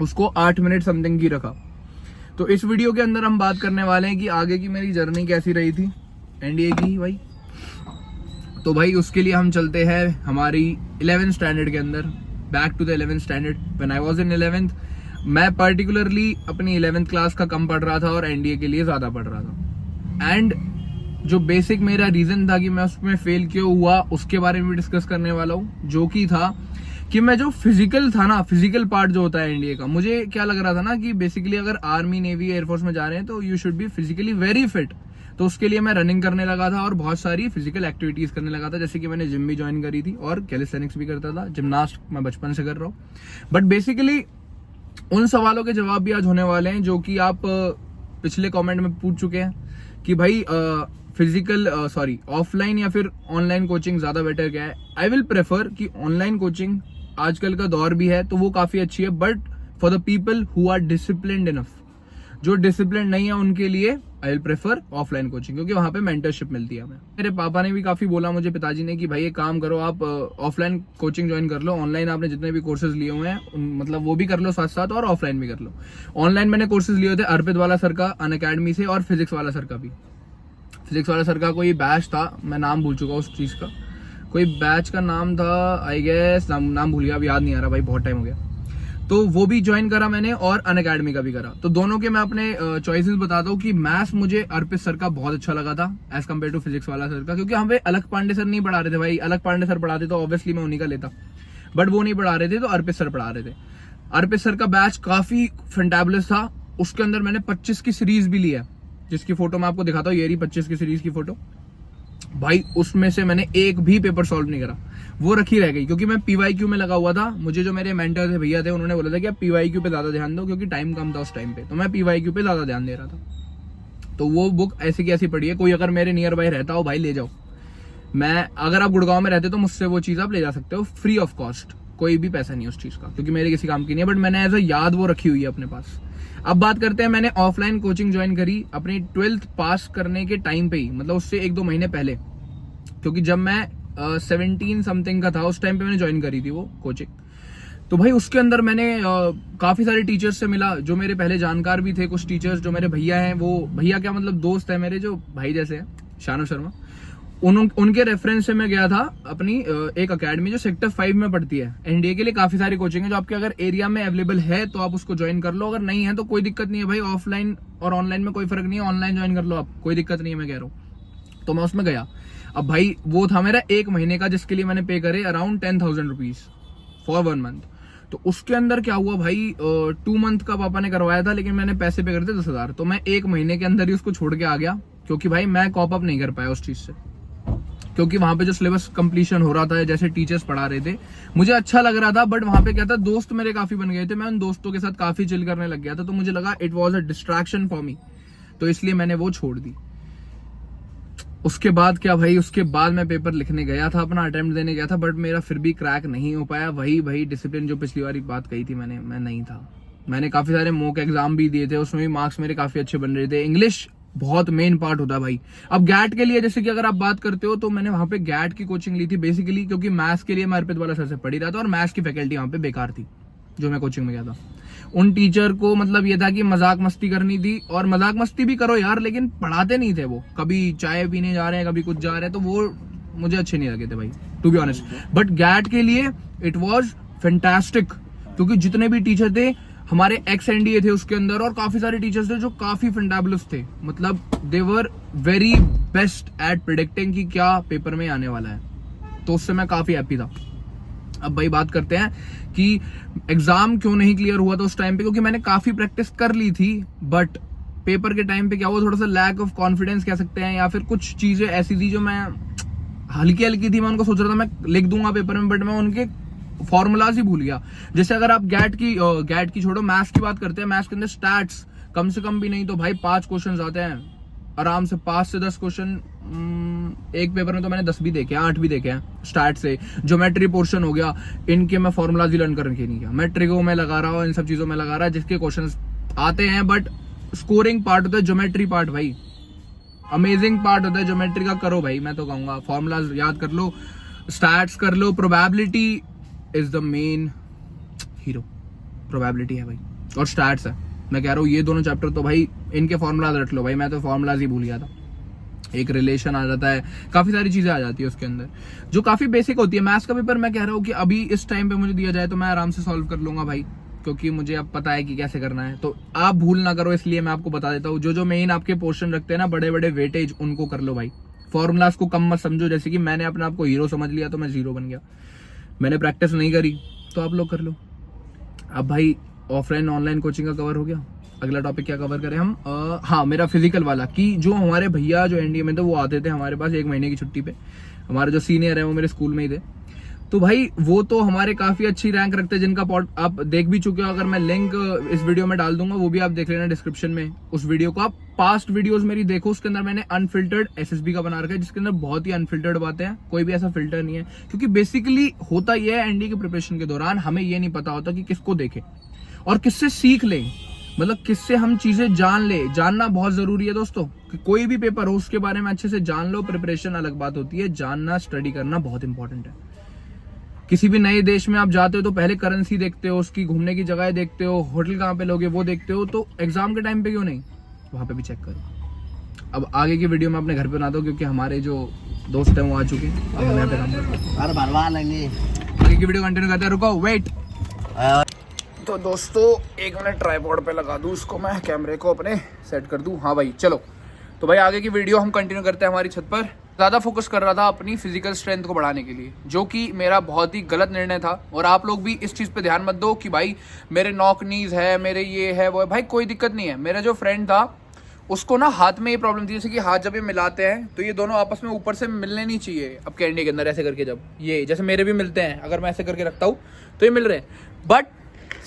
उसको 8 minute something की रखा। तो इस वीडियो के अंदर हम बात करने वाले हैं कि आगे की मेरी जर्नी कैसी रही थी एनडीए की भाई। तो भाई उसके लिए हम चलते हैं हमारी 11th स्टैंडर्ड के अंदर, back to the 11th standard. When I was in 11th, मैं पर्टिकुलरली अपनी 11th क्लास का कम पढ़ रहा था और एनडीए के लिए ज्यादा पढ़ रहा था। एंड जो बेसिक मेरा रीजन था कि मैं उसमें फेल क्यों हुआ उसके बारे में भी डिस्कस करने वाला हूँ, जो कि था कि मैं जो फिजिकल था ना, फिजिकल पार्ट जो होता है एनडीए का, मुझे क्या लग रहा था ना कि बेसिकली अगर आर्मी, नेवी, एयरफोर्स में जा रहे हैं तो you should be physically very fit. तो उसके लिए मैं रनिंग करने लगा था और बहुत सारी फिजिकल एक्टिविटीज करने लगा था, जैसे कि मैंने जिम भी ज्वाइन करी थी और कैलिस्थेनिक्स भी करता था। जिम्नास्ट मैं बचपन से कर रहा हूँ। बट बेसिकली उन सवालों के जवाब भी आज होने वाले हैं जो कि आप पिछले कमेंट में पूछ चुके हैं कि भाई ऑफलाइन या फिर ऑनलाइन कोचिंग ज्यादा बेटर क्या है। आई विल प्रेफर कि ऑनलाइन कोचिंग आजकल का दौर भी है तो वो काफी अच्छी है, but for the people who are disciplined enough, जो डिसिप्लिन नहीं है उनके लिए I will prefer offline coaching, क्योंकि वहां पे मेंटरशिप मिलती है हमें। मेरे पापा ने भी काफी बोला मुझे, पिताजी ने, कि भाई एक काम करो, आप ऑफलाइन कोचिंग ज्वाइन कर लो, ऑनलाइन आपने जितने भी कोर्सेज लिए हुए हैं मतलब वो भी कर लो साथ साथ, और ऑफलाइन भी कर लो। ऑनलाइन मैंने कोर्सेज लिए थे अर्पित वाला सर का अनअकैडमी से, और फिजिक्स वाला सर का भी। फिजिक्स वाला सर का कोई बैच था, मैं नाम भूल चुका उस चीज का, कोई बैच का नाम था आई गेस, नाम भूल गया, अब याद नहीं आ रहा भाई, बहुत टाइम हो गया। तो वो भी ज्वाइन करा मैंने और अनअकैडमी का भी करा। तो दोनों के मैं अपने चॉइसेस बताता हूँ कि मैथ्स मुझे अर्पित सर का बहुत अच्छा लगा था एज कम्पेयर टू फिजिक्स वाला सर का, क्योंकि हमें अलग पांडे सर नहीं पढ़ा रहे थे भाई। अलग पांडे सर पढ़ाते तो ऑब्वियसली मैं उन्हीं का लेता, बट वो नहीं पढ़ा रहे थे तो अर्पित सर पढ़ा रहे थे। अर्पित सर का बैच काफी फैंटाबुलस था, उसके अंदर मैंने 25 की सीरीज भी ली है, जिसकी फोटो मैं आपको दिखाता हूँ, ये रही 25 की सीरीज की फोटो भाई। उसमें से मैंने एक भी पेपर सॉल्व नहीं करा, वो रखी रह गई, क्योंकि मैं पीवाईक्यू में लगा हुआ था। मुझे जो मेरे मेंटर थे, भैया थे, उन्होंने बोला था कि आप पीवाईक्यू पे ज्यादा ध्यान दो, क्योंकि टाइम कम था उस टाइम पे, तो मैं पीवाईक्यू पे ज्यादा ध्यान दे रहा था। तो वो बुक ऐसी की ऐसी पड़ी है, कोई अगर मेरे नियर बाय रहता हो भाई ले जाओ। मैं, अगर आप गुड़गांव में रहते तो मुझसे वो चीज आप ले जा सकते हो फ्री ऑफ कॉस्ट, कोई भी पैसा नहीं है उस चीज का, क्योंकि मेरे किसी काम की नहीं है, बट मैंने एज अ याद वो रखी हुई है अपने पास। अब बात करते हैं, मैंने ऑफलाइन कोचिंग ज्वाइन करी अपनी 12th पास करने के टाइम पे ही, मतलब उससे 1-2 महीने पहले, क्योंकि जब मैं 17 समथिंग का था उस टाइम पे मैंने ज्वाइन करी थी वो कोचिंग। तो भाई उसके अंदर मैंने काफी सारे टीचर्स से मिला जो मेरे पहले जानकार भी थे। कुछ टीचर्स जो मेरे भैया हैं, वो भैया क्या मतलब दोस्त है मेरे, जो भाई जैसे हैं, शानू शर्मा, उनके रेफरेंस से मैं गया था अपनी एक अकेडमी जो सेक्टर 5 में पड़ती है। एनडीए के लिए काफी सारी कोचिंग है, जो आपके अगर एरिया में अवेलेबल है तो आप उसको ज्वाइन कर लो, अगर नहीं है तो कोई दिक्कत नहीं है भाई। ऑफलाइन और ऑनलाइन में कोई फर्क नहीं है, ऑनलाइन ज्वाइन कर लो आप, कोई दिक्कत नहीं है, मैं कह रहा हूँ। तो मैं उसमें गया। अब भाई वो था मेरा 1 महीने का, जिसके लिए मैंने पे करे अराउंड 10,000 रुपीज फॉर 1 मंथ। तो उसके अंदर क्या हुआ भाई, 2 मंथ का पापा ने करवाया था, लेकिन मैंने पैसे पे करे थे 10,000। तो मैं 1 महीने के अंदर ही उसको छोड़ के आ गया, क्योंकि भाई मैं कॉप अप नहीं कर पाया उस चीज से, क्योंकि वहां पे जो सिलेबस कंप्लीशन हो रहा था, जैसे टीचर्स पढ़ा रहे थे, मुझे अच्छा लग रहा था, बट वहां पे क्या था, दोस्त मेरे काफी बन गए थे, मैं उन दोस्तों के साथ काफी चिल करने लग गया था, तो मुझे लगा it was a distraction for me, तो इसलिए मैंने वो छोड़ दी। उसके बाद क्या भाई, उसके बाद मैं पेपर लिखने गया था, अपना अटेम्प्ट देने गया था, बट मेरा फिर भी क्रैक नहीं हो पाया। वही डिसिप्लिन जो पिछली बार बात कही थी मैंने, मैं नहीं था। मैंने काफी सारे मॉक एग्जाम भी दिए थे, उसमें भी मार्क्स मेरे काफी अच्छे बन रहे थे। इंग्लिश बहुत मेन पार्ट होता है भाई। अब गैट के लिए जैसे कि अगर आप बात करते हो, तो मैंने वहां पे गैट की कोचिंग ली थी बेसिकली, क्योंकि मैथ्स के लिए मैं अर्पित वाला सर से पढ़ी रहा था, और मैथ्स की फैकल्टी वहां पे बेकार थी जो मैं कोचिंग में गया था। उन टीचर को मतलब ये था कि मजाक मस्ती करनी थी, और मजाक मस्ती भी करो यार, लेकिन पढ़ाते नहीं थे वो। कभी चाय पीने जा रहे हैं, कभी कुछ जा रहे हैं, तो वो मुझे अच्छे नहीं लगे थे भाई, to be honest. But GATE के लिए इट वाज फैंटास्टिक, क्योंकि जितने भी टीचर थे हमारे एक्स एनडीए थे उसके अंदर, और काफी सारे टीचर्स थे जो काफी फैंटाबुलस थे, मतलब they were very best at predicting कि क्या पेपर में आने वाला है। तो उससे मैं काफी हैप्पी था। अब भाई बात करते हैं कि एग्जाम क्यों नहीं क्लियर हुआ था उस टाइम पे, क्योंकि मैंने काफी प्रैक्टिस कर ली थी, बट पेपर के टाइम पे क्या हुआ, थोड़ा सा लैक ऑफ कॉन्फिडेंस कह सकते हैं, या फिर कुछ चीजें ऐसी थी जो मैं हल्की हल्की थी, मैं उनको सोच रहा था मैं लिख दूंगा पेपर में, बट मैं उनके फॉर्मूलाज ही भूल गया। जैसे अगर आप गैट की छोड़ो, मैथ्स की बात करते हैं, मैथ्स के अंदर स्टैट्स कम से कम भी नहीं तो भाई 5 क्वेश्चन आते हैं आराम से, 5 से 10 क्वेश्चन एक पेपर में। तो मैंने 10 भी देखे हैं, 8 भी देखे हैं स्टार्ट से। ज्योमेट्री पोर्शन हो गया, इनके मैं फॉर्मूलाज ही लर्न करके नहीं गया, मैं ट्रिगो में लगा रहा हूँ, इन सब चीजों में लगा रहा है, जिसके क्वेश्चन आते हैं, बट स्कोरिंग पार्ट होता है ज्योमेट्री पार्ट भाई, अमेजिंग पार्ट होता है ज्योमेट्री का। करो भाई, मैं तो कहूंगा फॉर्मूलाज याद कर लो, स्टैट्स कर लो, probability is the main hero. Probability है भाई, और स्टैट्स है। मैं कह रहा हूँ ये दोनों चैप्टर तो भाई इनके फॉर्मूलाज रट लो भाई, मैं तो फॉर्मूलाज ही भूल गया था। एक रिलेशन आ जाता है, काफी सारी चीजें आ जाती है उसके अंदर जो काफी बेसिक होती है। मैथ्स का पेपर मैं कह रहा हूँ कि अभी इस टाइम पे मुझे दिया जाए तो मैं आराम से सॉल्व कर लूंगा भाई, क्योंकि मुझे अब पता है कि कैसे करना है। तो आप भूल ना करो, इसलिए मैं आपको बता देता हूँ, जो मेन आपके पोर्शन रखते हैं ना बड़े बड़े वेटेज, उनको कर लो भाई। फॉर्मूलाज को कम मत समझो, जैसे कि मैंने अपने आप को हीरो समझ लिया तो मैं जीरो बन गया। मैंने प्रैक्टिस नहीं करी, तो आप लोग कर लो। अब भाई ऑफलाइन ऑनलाइन कोचिंग का कवर हो गया। अगला टॉपिक क्या कवर करें हम? हाँ, मेरा फिजिकल वाला, कि जो हमारे भैया जो एनडीए में थे वो आते थे हमारे पास 1 महीने की छुट्टी पे। हमारे जो सीनियर है वो मेरे स्कूल में ही थे, तो भाई वो तो हमारे काफी अच्छी रैंक रखते हैं, जिनका आप देख भी चुके हो। अगर मैं लिंक इस वीडियो में डाल दूंगा, वो भी आप देख लेना डिस्क्रिप्शन में। उस वीडियो को आप पास्ट वीडियोस मेरी देखो, उसके अंदर मैंने अनफिल्टर्ड एसएसबी का बना रखा है, जिसके अंदर बहुत ही अनफिल्टर्ड बातें हैं, कोई भी ऐसा फिल्टर नहीं है। क्योंकि बेसिकली होता यह है, एनडीए के प्रिपरेशन के दौरान हमें ये नहीं पता होता कि किसको देखे और किससे सीख ले, मतलब किससे हम चीजें जान ले। जानना बहुत जरूरी है दोस्तों, कि कोई भी पेपर हो उसके बारे में अच्छे से जान लो। प्रिपरेशन अलग बात होती है, जानना स्टडी करना बहुत इंपॉर्टेंट है। किसी भी नए देश में आप जाते हो तो पहले करेंसी देखते हो, उसकी घूमने की जगह देखते हो, होटल कहाँ पे लोगे वो देखते हो, तो एग्जाम के टाइम पे क्यों नहीं वहां पे भी चेक करो। अब आगे की वीडियो में अपने घर पे बना दो, क्योंकि हमारे जो दोस्त हैं वो आ चुके हैं, अब हम यहाँ पे काम करते भरवा लेंगे। आगे की वीडियो कंटिन्यू करते हैं। रुको, वेट। तो दोस्तों 1 मिनट ट्राइपॉड पे लगा दूं इसको, मैं कैमरे को अपने सेट कर दूं। हाँ भाई चलो, तो भाई आगे की वीडियो हम कंटिन्यू करते हैं। हमारी छत पर ज़्यादा फोकस कर रहा था अपनी फिजिकल स्ट्रेंथ को बढ़ाने के लिए, जो कि मेरा बहुत ही गलत निर्णय था। और आप लोग भी इस चीज़ पे ध्यान मत दो कि भाई मेरे नॉक नीज है, मेरे ये है वो है। भाई कोई दिक्कत नहीं है। मेरा जो फ्रेंड था उसको ना हाथ में ये प्रॉब्लम थी, जैसे कि हाथ जब ये मिलाते हैं तो ये दोनों आपस में ऊपर से मिलने नहीं चाहिए। अब कैंडी के अंदर ऐसे करके, जब ये जैसे मेरे भी मिलते हैं, अगर मैं ऐसे करके रखता हूँ तो ये मिल रहे हैं। बट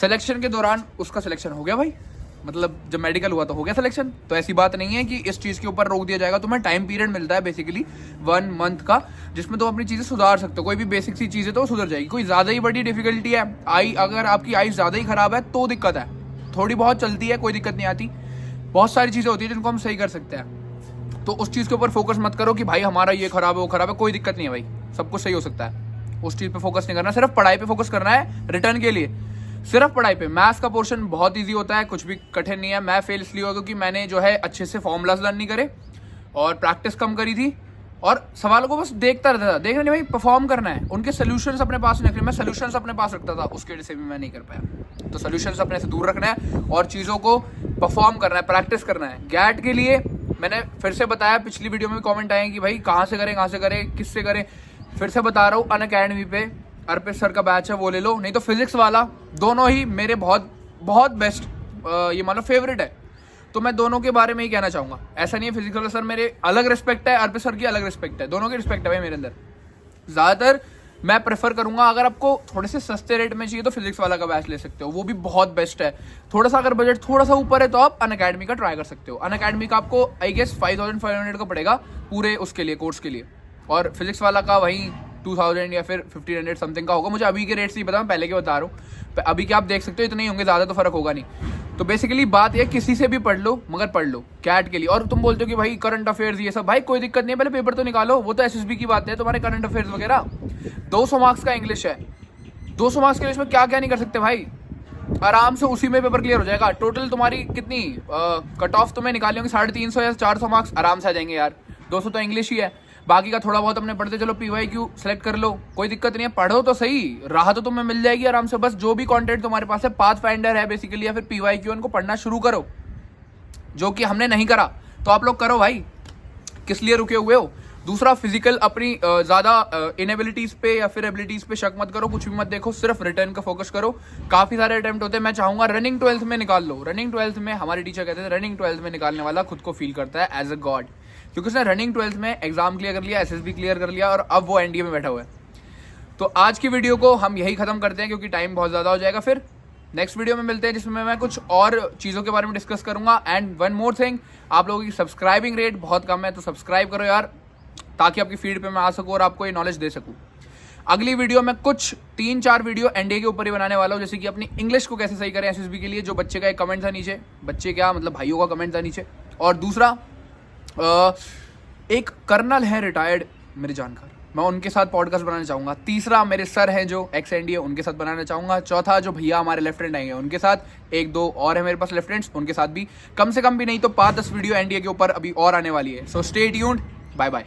सिलेक्शन के दौरान उसका सिलेक्शन हो गया भाई, मतलब जब मेडिकल हुआ तो हो गया सिलेक्शन। तो ऐसी बात नहीं है कि इस चीज़ के ऊपर रोक दिया जाएगा। तुम्हें टाइम पीरियड मिलता है बेसिकली 1 मंथ का, जिसमें तुम अपनी चीज़ें सुधार सकते हो। कोई भी बेसिक सी चीज़ें तो सुधर जाएगी। कोई ज़्यादा ही बड़ी डिफिकल्टी है, अगर आपकी आई ज़्यादा ही खराब है तो दिक्कत है। थोड़ी बहुत चलती है, कोई दिक्कत नहीं आती। बहुत सारी चीज़ें होती है जिनको हम सही कर सकते हैं। तो उस चीज़ के ऊपर फोकस मत करो कि भाई हमारा ये खराब है वो खराब है। कोई दिक्कत नहीं है भाई, सब कुछ सही हो सकता है। उस चीज़ पे फोकस नहीं करना, सिर्फ पढ़ाई पे फोकस करना है रिटर्न के लिए, सिर्फ पढ़ाई पे। मैथ्स का पोर्शन बहुत इजी होता है, कुछ भी कठिन नहीं है। मैं फेल इसलिए हुआ क्योंकि मैंने जो है अच्छे से फॉर्मूलाज लर्न नहीं करे और प्रैक्टिस कम करी थी, और सवालों को बस देखता रहता था। देखना नहीं भाई, परफॉर्म करना है। उनके सोल्यूशंस अपने पास नहीं रखने। मैं सोल्यूशंस अपने पास रखता था, उसके वजह से भी मैं नहीं कर पाया। तो सोल्यूशंस अपने से दूर रखना है और चीज़ों को परफॉर्म करना है, प्रैक्टिस करना है। गैट के लिए मैंने फिर से बताया, पिछली वीडियो में भी कॉमेंट आए कि भाई कहाँ से करें, किससे करें। फिर से बता रहा हूँ, अनअकैडमी पे अर्पित सर का बैच है, वो ले लो। नहीं तो फिजिक्स वाला, दोनों ही मेरे बहुत बहुत बेस्ट, ये मान लो फेवरेट है। तो मैं दोनों के बारे में ही कहना चाहूँगा। ऐसा नहीं है फिजिक्स वाला सर मेरे अलग रिस्पेक्ट है, अर्पित सर की अलग रिस्पेक्ट है, दोनों की रिस्पेक्ट है भाई मेरे अंदर। ज़्यादातर मैं प्रेफर करूँगा, अगर आपको थोड़े से सस्ते रेट में चाहिए तो फिजिक्स वाला का बैच ले सकते हो, वो भी बहुत बेस्ट है। थोड़ा सा अगर बजट थोड़ा सा ऊपर है तो आप अनअकैडमी का ट्राई कर सकते हो। अनअकैडमी का आपको आई गेस 5500 का पड़ेगा पूरे उसके लिए, कोर्स के लिए। और फिजिक्स वाला का वही 2000 या फिर 1500 समथिंग का होगा। मुझे अभी के रेट से ही पता, मैं पहले के बता रहा हूँ। अभी के आप देख सकते हो इतने ही होंगे, ज़्यादा तो फर्क होगा नहीं। तो बेसिकली बात यह, किसी से भी पढ़ लो, मगर पढ़ लो कैट के लिए। और तुम बोलते हो कि भाई करंट अफेयर्स ये सब, भाई कोई दिक्कत नहीं है, पहले पेपर तो निकालो। वो तो एसएसबी की बात है, तुम्हारे करंट अफेयर्स वगैरह। 200 मार्क्स का इंग्लिश है, 200 मार्क्स के इंग्लिश में क्या क्या नहीं कर सकते भाई, आराम से उसी में पेपर क्लियर हो जाएगा। टोटल तुम्हारी कितनी कट ऑफ तुम्हें निकाली होंगी, 350 या 400 मार्क्स आराम से आ जाएंगे यार। 200 तो इंग्लिश ही है, बाकी का थोड़ा बहुत अपने पढ़ते चलो। PYQ सेलेक्ट कर लो, कोई दिक्कत नहीं है। पढ़ो तो सही, राह तो तुम्हें मिल जाएगी आराम से। बस जो भी कंटेंट तुम्हारे पास है, पाथ फाइंडर है बेसिकली, या फिर PYQ, उनको पढ़ना शुरू करो, जो कि हमने नहीं करा। तो आप लोग करो भाई, किस लिए रुके हुए हो। दूसरा, फिजिकल अपनी ज़्यादा इनएबिलिटीज़ पे या फिर एबिलिटीज़ पे शक मत करो, कुछ भी मत देखो, सिर्फ रिटर्न का फोकस करो। काफ़ी सारे अटेम्प्ट होते हैं, मैं चाहूँगा रनिंग 12th में निकाल लो। रनिंग 12th में हमारे टीचर कहते हैं रनिंग 12th में निकालने वाला खुद को फील करता है एज अ गॉड, क्योंकि उसने रनिंग 12th में एग्जाम क्लियर कर लिया, SSB क्लियर कर लिया, और अब वो एनडीए में बैठा हुआ है। तो आज की वीडियो को हम यही खत्म करते हैं, क्योंकि टाइम बहुत ज़्यादा हो जाएगा। फिर नेक्स्ट वीडियो में मिलते हैं, जिसमें मैं कुछ और चीज़ों के बारे में डिस्कस करूंगा। एंड वन मोर थिंग, आप लोगों की सब्सक्राइबिंग रेट बहुत कम है, तो सब्सक्राइब करो यार, ताकि आपकी फीड पे मैं आ सकूँ और आपको ये नॉलेज दे सकूँ। अगली वीडियो में कुछ 3-4 वीडियो एनडीए के ऊपर ही बनाने वाला हूँ, जैसे कि अपनी इंग्लिश को कैसे सही करें SSB के लिए, जो बच्चे का एक कमेंट था नीचे, बच्चे क्या मतलब भाइयों का कमेंट था नीचे। और दूसरा, एक कर्नल है रिटायर्ड मेरे जानकार, मैं उनके साथ पॉडकास्ट बनाना चाहूँगा। तीसरा मेरे सर हैं जो एक्स एनडीए, उनके साथ बनाना चाहूँगा। चौथा जो भैया हमारे लेफ्ट हैंड आएंगे उनके साथ, 1-2 और है मेरे पास लेफ्ट हैंड्स, उनके साथ भी कम से कम भी नहीं तो 5-10 वीडियो एनडीए के ऊपर अभी और आने वाली है। So stay tuned, bye bye.